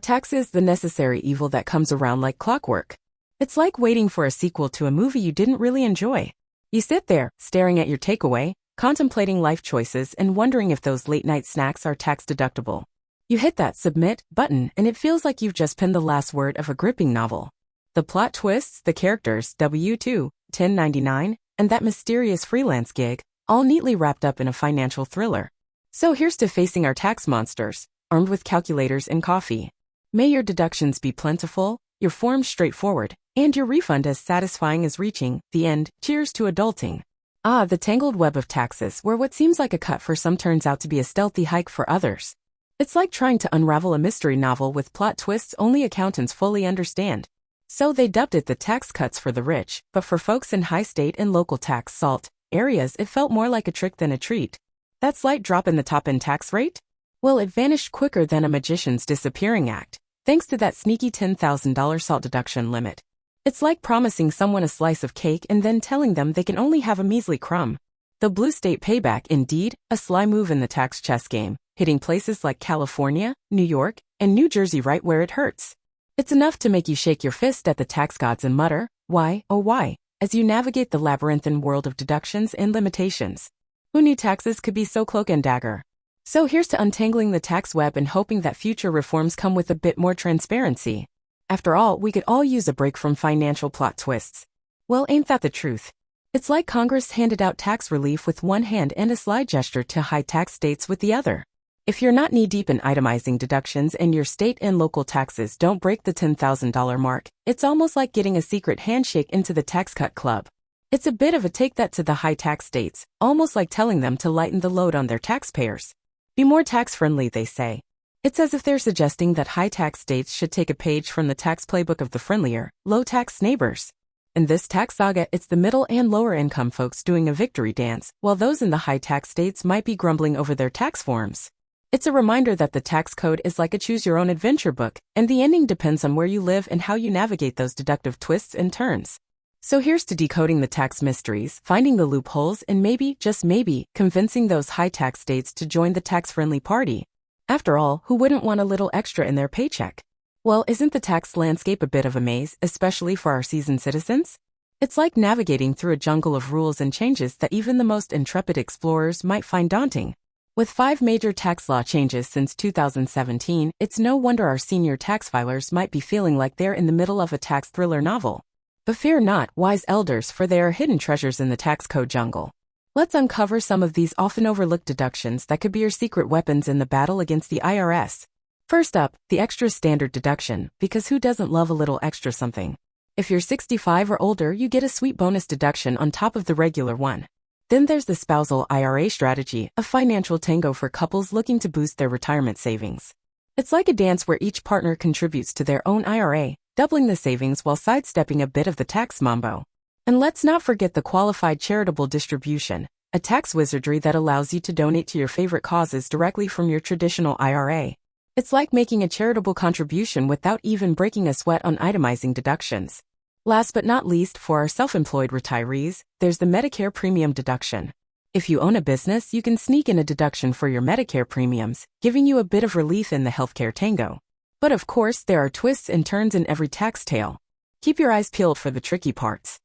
Tax is the necessary evil that comes around like clockwork. It's like waiting for a sequel to a movie you didn't really enjoy. You sit there, staring at your takeaway, contemplating life choices and wondering if those late-night snacks are tax-deductible. You hit that submit button and it feels like you've just penned the last word of a gripping novel. The plot twists, the characters, W-2, 1099, and that mysterious freelance gig, all neatly wrapped up in a financial thriller. So here's to facing our tax monsters, armed with calculators and coffee. May your deductions be plentiful, your forms straightforward, and your refund as satisfying as reaching the end. Cheers to adulting. The tangled web of taxes, where what seems like a cut for some turns out to be a stealthy hike for others. It's like trying to unravel a mystery novel with plot twists only accountants fully understand. So they dubbed it the tax cuts for the rich, but for folks in high state and local tax SALT areas it felt more like a trick than a treat. That slight drop in the top-end tax rate? Well, it vanished quicker than a magician's disappearing act, thanks to that sneaky $10,000 SALT deduction limit. It's like promising someone a slice of cake and then telling them they can only have a measly crumb. The blue state payback, indeed, a sly move in the tax chess game, hitting places like California, New York, and New Jersey right where it hurts. It's enough to make you shake your fist at the tax gods and mutter, why, oh why, as you navigate the labyrinthine world of deductions and limitations. Who knew taxes could be so cloak and dagger? So here's to untangling the tax web and hoping that future reforms come with a bit more transparency. After all, we could all use a break from financial plot twists. Well, ain't that the truth? It's like Congress handed out tax relief with one hand and a sly gesture to high tax states with the other. If you're not knee-deep in itemizing deductions and your state and local taxes don't break the $10,000 mark, it's almost like getting a secret handshake into the tax cut club. It's a bit of a take that to the high tax states, almost like telling them to lighten the load on their taxpayers. Be more tax-friendly, they say. It's as if they're suggesting that high tax states should take a page from the tax playbook of the friendlier, low-tax neighbors. In this tax saga, it's the middle and lower income folks doing a victory dance, while those in the high tax states might be grumbling over their tax forms. It's a reminder that the tax code is like a choose-your-own-adventure book, and the ending depends on where you live and how you navigate those deductive twists and turns. So here's to decoding the tax mysteries, finding the loopholes, and maybe, just maybe, convincing those high tax states to join the tax-friendly party. After all, who wouldn't want a little extra in their paycheck? Well, isn't the tax landscape a bit of a maze, especially for our seasoned citizens? It's like navigating through a jungle of rules and changes that even the most intrepid explorers might find daunting. With 5 major tax law changes since 2017, it's no wonder our senior tax filers might be feeling like they're in the middle of a tax thriller novel. But fear not, wise elders, for there are hidden treasures in the tax code jungle. Let's uncover some of these often overlooked deductions that could be your secret weapons in the battle against the IRS. First up, the extra standard deduction, because who doesn't love a little extra something? If you're 65 or older, you get a sweet bonus deduction on top of the regular one. Then there's the spousal IRA strategy, a financial tango for couples looking to boost their retirement savings. It's like a dance where each partner contributes to their own IRA, doubling the savings while sidestepping a bit of the tax mambo. And let's not forget the qualified charitable distribution, a tax wizardry that allows you to donate to your favorite causes directly from your traditional IRA. It's like making a charitable contribution without even breaking a sweat on itemizing deductions. Last but not least, for our self-employed retirees, there's the Medicare premium deduction. If you own a business, you can sneak in a deduction for your Medicare premiums, giving you a bit of relief in the healthcare tango. But of course, there are twists and turns in every tax tale. Keep your eyes peeled for the tricky parts.